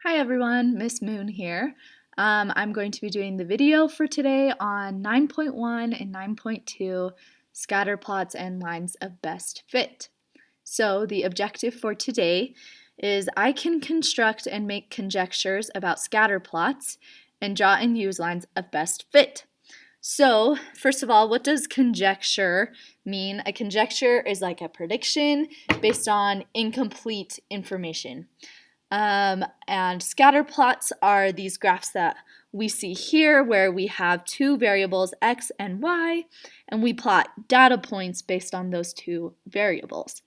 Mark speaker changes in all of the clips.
Speaker 1: Hi everyone, Miss Moon here. I'm going to be doing the video for today on 9.1 and 9.2 scatter plots and lines of best fit. So the objective for today is I can construct and make conjectures about scatter plots and draw and use lines of best fit. So first of all, what does conjecture mean? A conjecture is like a prediction based on incomplete information. And scatter plots are these graphs that we see here where we have two variables x and y, and we plot data points based on those two variables.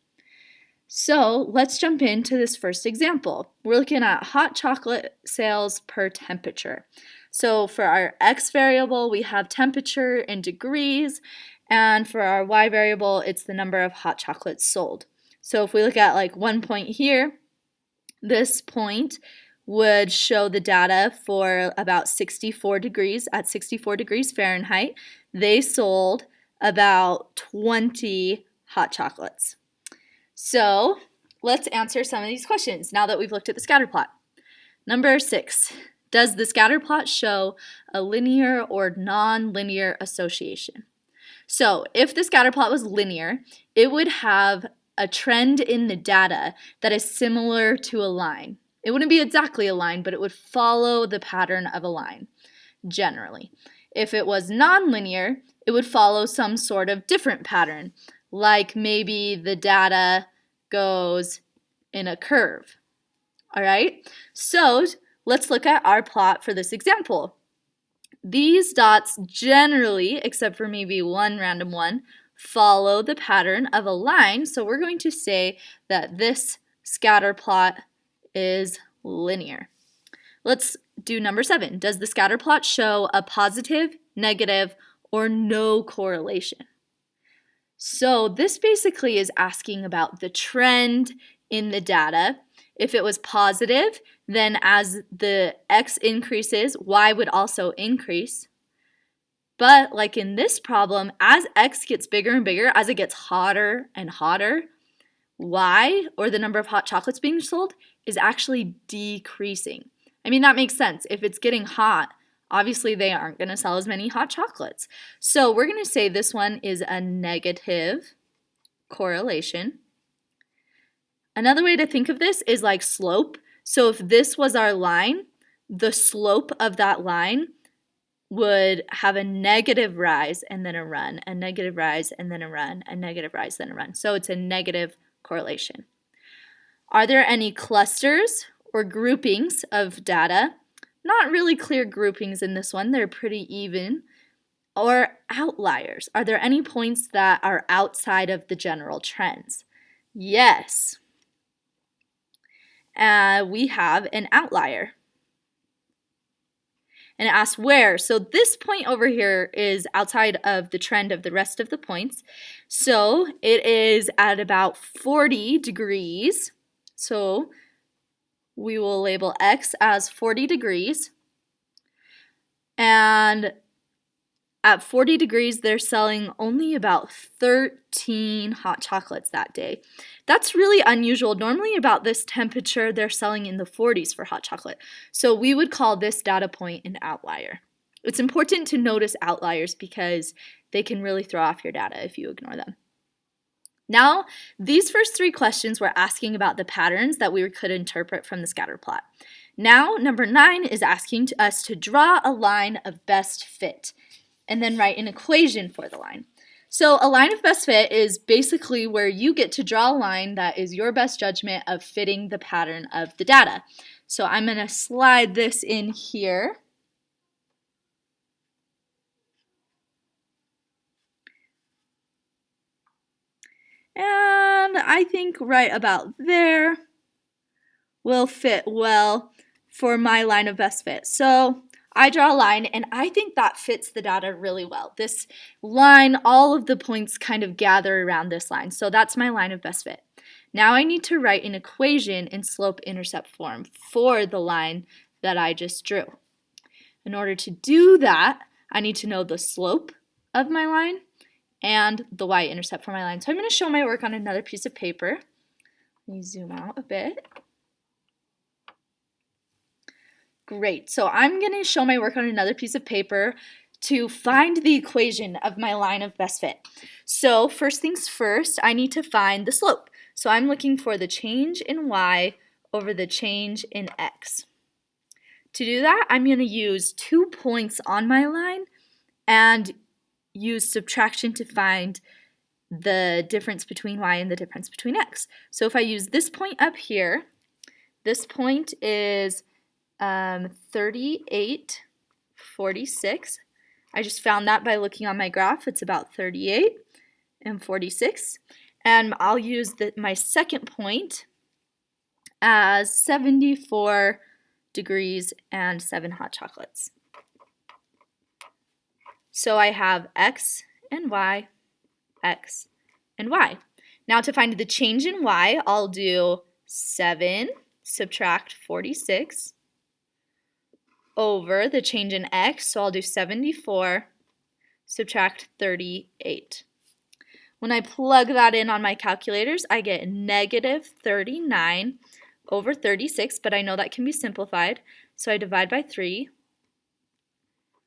Speaker 1: So let's jump into this first example. We're looking at hot chocolate sales per temperature. So for our x variable, we have temperature in degrees, and for our y variable, it's the number of hot chocolates sold. So if we look at like one point here, this point would show the data for about 64 degrees. At 64 degrees Fahrenheit, they sold about 20 hot chocolates. So let's answer some of these questions now that we've looked at the scatter plot. Number 6, does the scatter plot show a linear or non-linear association? So if the scatter plot was linear, it would have a trend in the data that is similar to a line. It wouldn't be exactly a line, but it would follow the pattern of a line, generally. If it was nonlinear, it would follow some sort of different pattern, like maybe the data goes in a curve. All right, so let's look at our plot for this example. These dots generally, except for maybe one random one, follow the pattern of a line, so we're going to say that this scatter plot is linear. Let's do number 7. Does the scatter plot show a positive, negative, or no correlation? So this basically is asking about the trend in the data. If it was positive, then as the x increases, y would also increase. But like in this problem, as x gets bigger and bigger, as it gets hotter and hotter, y, or the number of hot chocolates being sold, is actually decreasing. I mean, that makes sense. If it's getting hot, obviously they aren't going to sell as many hot chocolates. So we're going to say this one is a negative correlation. Another way to think of this is like slope. So if this was our line, the slope of that line would have a negative rise and then a run, a negative rise and then a run, a negative rise, then a run. So it's a negative correlation. Are there any clusters or groupings of data? Not really clear groupings in this one. They're pretty even. Or outliers. Are there any points that are outside of the general trends? Yes. We have an outlier. And it asks where. So this point over here is outside of the trend of the rest of the points. So it is at about 40 degrees. So we will label X as 40 degrees. And at 40 degrees, they're selling only about 13 hot chocolates that day. That's really unusual. Normally about this temperature, they're selling in the 40s for hot chocolate. So we would call this data point an outlier. It's important to notice outliers because they can really throw off your data if you ignore them. Now, these first 3 questions were asking about the patterns that we could interpret from the scatter plot. Now, number 9 is asking us to draw a line of best fit and then write an equation for the line. So a line of best fit is basically where you get to draw a line that is your best judgment of fitting the pattern of the data. So I'm going to slide this in here. And I think right about there will fit well for my line of best fit. So I draw a line, and I think that fits the data really well. This line, all of the points kind of gather around this line. So that's my line of best fit. Now I need to write an equation in slope-intercept form for the line that I just drew. In order to do that, I need to know the slope of my line and the y-intercept for my line. So I'm going to show my work on another piece of paper. Let me zoom out a bit. Great, so I'm going to show my work on another piece of paper to find the equation of my line of best fit. So first things first, I need to find the slope. So I'm looking for the change in y over the change in x. To do that, I'm going to use 2 points on my line and use subtraction to find the difference between y and the difference between x. So if I use this point up here, this point is 38.46. I just found that by looking on my graph. It's about 38 and 46. And I'll use my second point as 74 degrees and 7 hot chocolates. So I have x and y, x and y. Now to find the change in y, I'll do 7 subtract 46 over the change in x, so I'll do 74 subtract 38. When I plug that in on my calculators, I get negative 39 over 36, but I know that can be simplified, so I divide by 3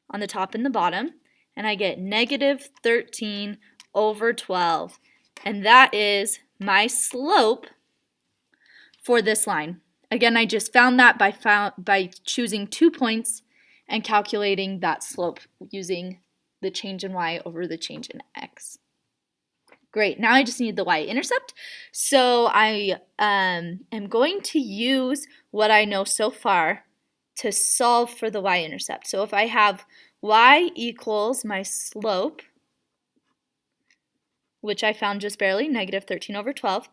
Speaker 1: on the top and the bottom, and I get negative 13 over 12, and that is my slope for this line. Again, I just found that by choosing 2 points and calculating that slope using the change in y over the change in x. Great, now I just need the y-intercept. So I am going to use what I know so far to solve for the y-intercept. So if I have y equals my slope, which I found just barely, negative 13 over 12,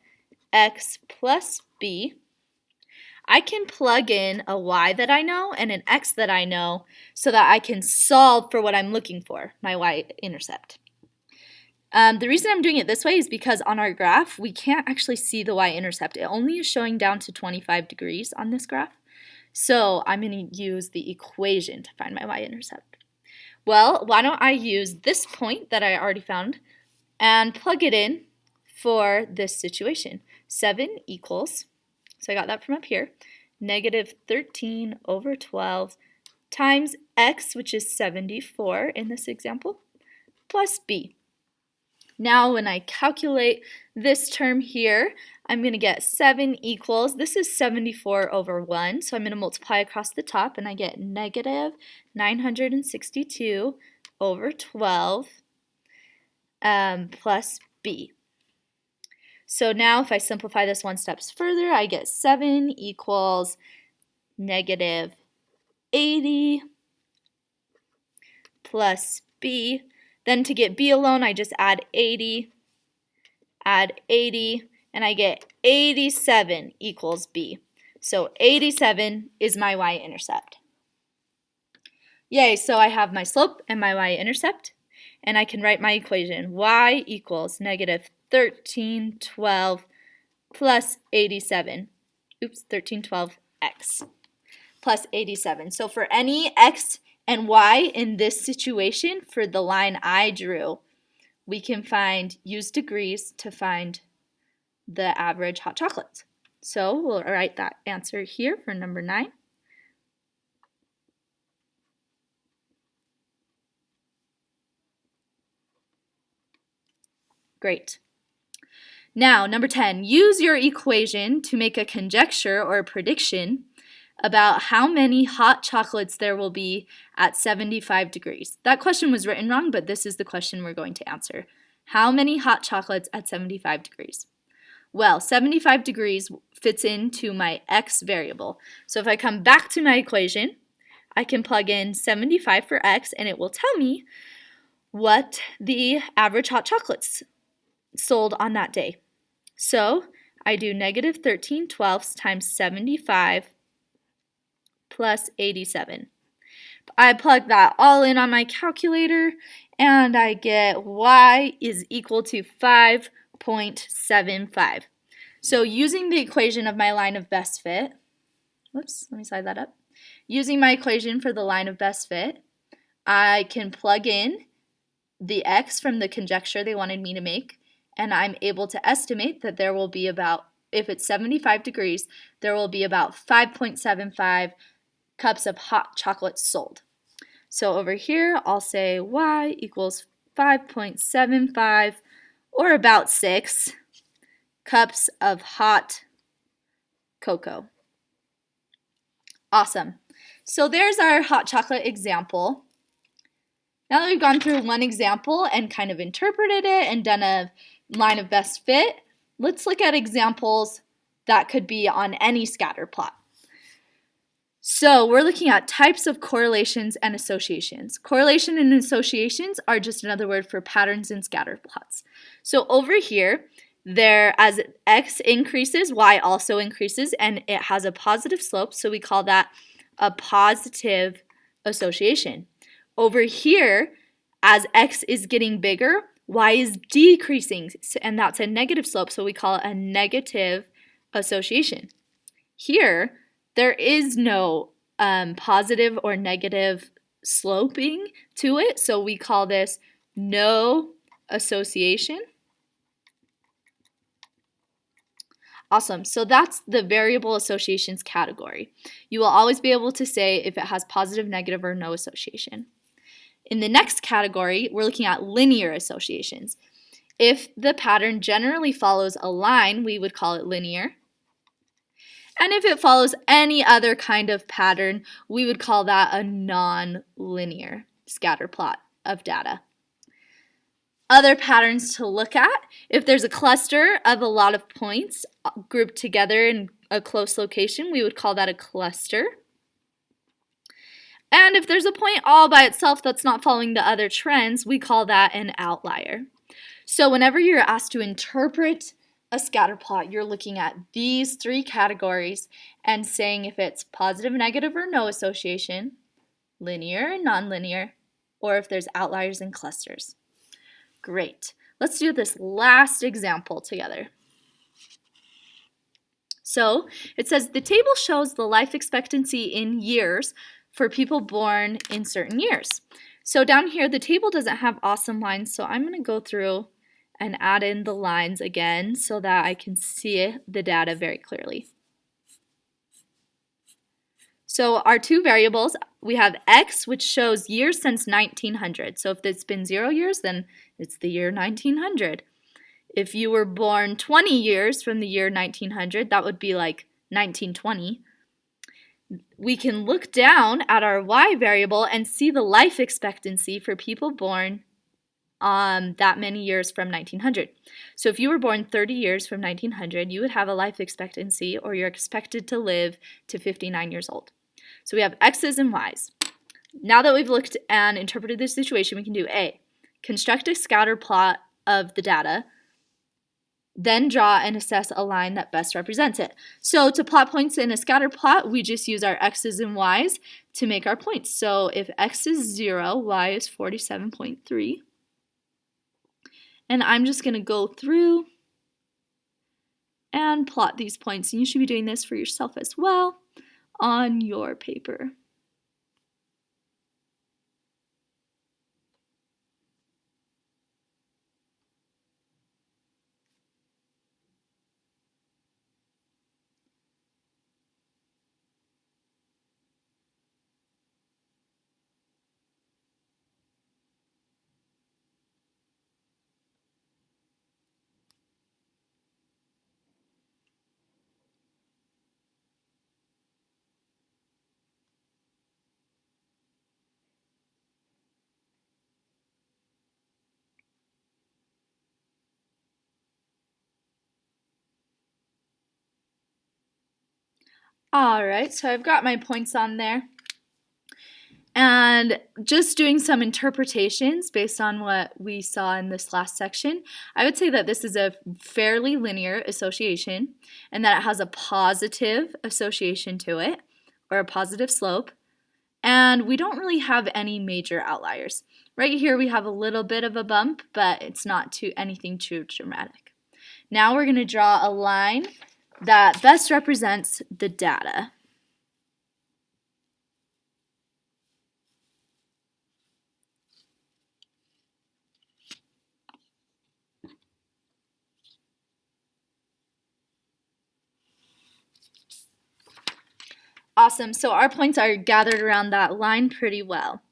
Speaker 1: x plus b, I can plug in a y that I know and an x that I know so that I can solve for what I'm looking for, my y-intercept. The reason I'm doing it this way is because on our graph, we can't actually see the y-intercept. It only is showing down to 25 degrees on this graph. So I'm going to use the equation to find my y-intercept. Well, why don't I use this point that I already found and plug it in for this situation. 7 equals, so I got that from up here, negative 13 over 12 times x, which is 74 in this example, plus b. Now when I calculate this term here, I'm going to get 7 equals, this is 74 over 1, so I'm going to multiply across the top, and I get negative 962 over 12 plus b. So now if I simplify this one step further, I get 7 equals negative 80 plus b. Then to get b alone, I just add 80, and I get 87 equals b. So 87 is my y-intercept. Yay, so I have my slope and my y-intercept, and I can write my equation. Y equals negative 1312 plus 87. Oops, 1312x plus 87. So for any x and y in this situation, for the line I drew, we can use degrees to find the average hot chocolate. So we'll write that answer here for number 9. Great. Now, number 10, use your equation to make a conjecture or a prediction about how many hot chocolates there will be at 75 degrees. That question was written wrong, but this is the question we're going to answer. How many hot chocolates at 75 degrees? Well, 75 degrees fits into my x variable. So if I come back to my equation, I can plug in 75 for x, and it will tell me what the average hot chocolates sold on that day. So I do negative 13/12 times 75 plus 87. I plug that all in on my calculator, and I get y is equal to 5.75. So using the equation of my line of best fit, whoops, let me slide that up. Using my equation for the line of best fit, I can plug in the x from the conjecture they wanted me to make, and I'm able to estimate that there will be about, if it's 75 degrees, there will be about 5.75 cups of hot chocolate sold. So over here, I'll say y equals 5.75, or about 6, cups of hot cocoa. Awesome. So there's our hot chocolate example. Now that we've gone through one example and kind of interpreted it and done a line of best fit, let's look at examples that could be on any scatter plot. So we're looking at types of correlations and associations. Correlation and associations are just another word for patterns in scatter plots. So over here, as x increases, y also increases, and it has a positive slope, so we call that a positive association. Over here, as x is getting bigger, y is decreasing, and that's a negative slope, so we call it a negative association. Here, there is no positive or negative sloping to it, so we call this no association. Awesome. So that's the variable associations category. You will always be able to say if it has positive, negative, or no association. In the next category, we're looking at linear associations. If the pattern generally follows a line, we would call it linear. And if it follows any other kind of pattern, we would call that a non-linear scatter plot of data. Other patterns to look at, if there's a cluster of a lot of points grouped together in a close location, we would call that a cluster. And if there's a point all by itself that's not following the other trends, we call that an outlier. So whenever you're asked to interpret a scatter plot, you're looking at these three categories and saying if it's positive, negative, or no association, linear and nonlinear, or if there's outliers and clusters. Great. Let's do this last example together. So it says the table shows the life expectancy in years for people born in certain years. So down here, the table doesn't have awesome lines, so I'm going to go through and add in the lines again so that I can see the data very clearly. So our two variables, we have x, which shows years since 1900. So if it's been 0 years, then it's the year 1900. If you were born 20 years from the year 1900, that would be like 1920. We can look down at our y variable and see the life expectancy for people born that many years from 1900. So if you were born 30 years from 1900, you would have a life expectancy, or you're expected to live to 59 years old. So we have x's and y's. Now that we've looked and interpreted this situation, we can do A, construct a scatter plot of the data, then draw and assess a line that best represents it. So to plot points in a scatter plot, we just use our x's and y's to make our points. So if x is 0, y is 47.3. And I'm just going to go through and plot these points. And you should be doing this for yourself as well on your paper. Alright, so I've got my points on there. And just doing some interpretations based on what we saw in this last section, I would say that this is a fairly linear association and that it has a positive association to it, or a positive slope, and we don't really have any major outliers. Right here we have a little bit of a bump, but it's not anything too dramatic. Now we're going to draw a line that best represents the data. Awesome, so our points are gathered around that line pretty well.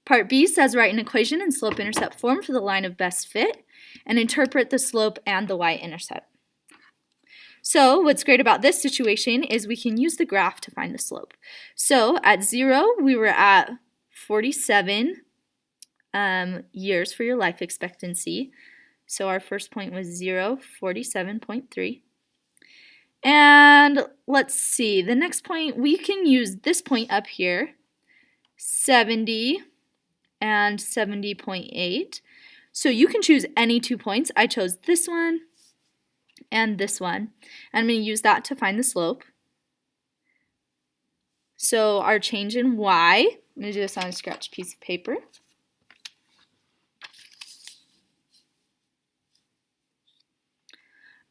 Speaker 1: Part B says write an equation in slope-intercept form for the line of best fit and interpret the slope and the y-intercept. So what's great about this situation is we can use the graph to find the slope. So at 0, we were at 47 years for your life expectancy. So our first point was 0, 47.3. And let's see, the next point, we can use this point up here, 70 and 70.8. So you can choose any 2 points. I chose this one and this one. And I'm going to use that to find the slope. So our change in y, I'm going to do this on a scratch piece of paper.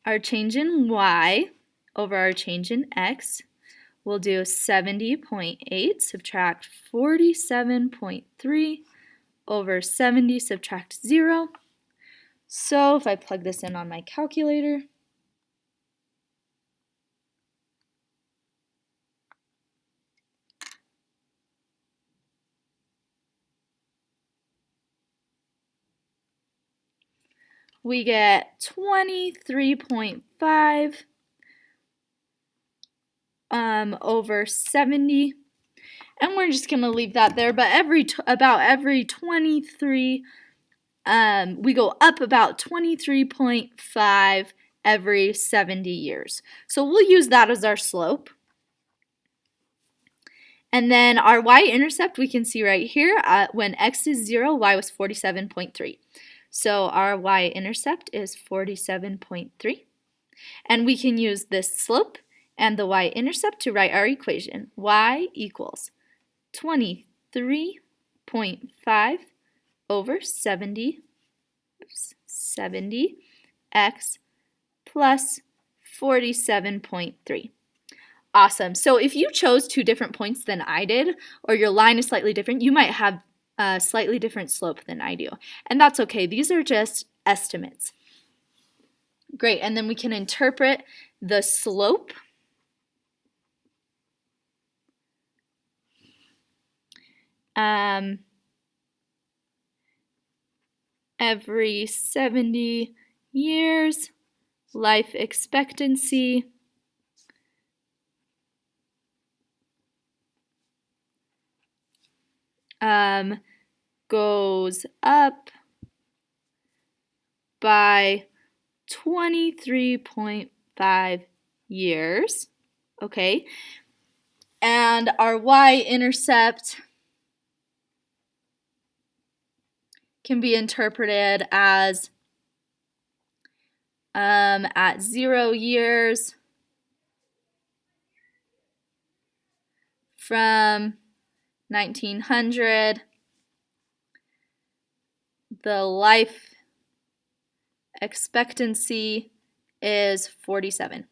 Speaker 1: Our change in y over our change in x, we'll do 70.8 subtract 47.3 over 70 subtract 0. So if I plug this in on my calculator, we get 23.5 over 70, and we're just going to leave that there, but about every 23, we go up about 23.5 every 70 years. So we'll use that as our slope. And then our y-intercept we can see right here, when x is 0, y was 47.3. So our y-intercept is 47.3. And we can use this slope and the y-intercept to write our equation. Y equals 23.5 over 70 x plus 47.3. Awesome. So if you chose 2 different points than I did, or your line is slightly different, you might have a slightly different slope than I do. And that's okay. These are just estimates. Great. And then we can interpret the slope every 70 years, life expectancy goes up by 23.5 years, okay? And our y-intercept can be interpreted as at 0 years from 1900, the life expectancy is 47.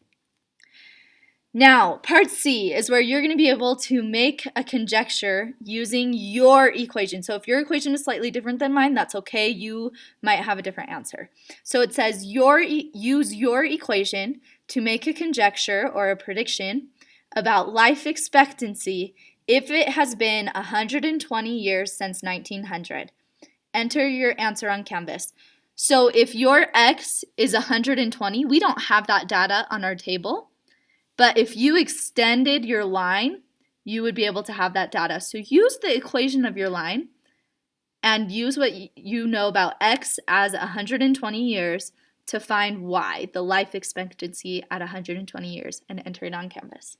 Speaker 1: Now, part C is where you're going to be able to make a conjecture using your equation. So if your equation is slightly different than mine, that's okay. You might have a different answer. So it says use your equation to make a conjecture or a prediction about life expectancy if it has been 120 years since 1900. Enter your answer on Canvas. So if your x is 120, we don't have that data on our table. But if you extended your line, you would be able to have that data. So use the equation of your line and use what you know about x as 120 years to find y, the life expectancy at 120 years, and enter it on Canvas.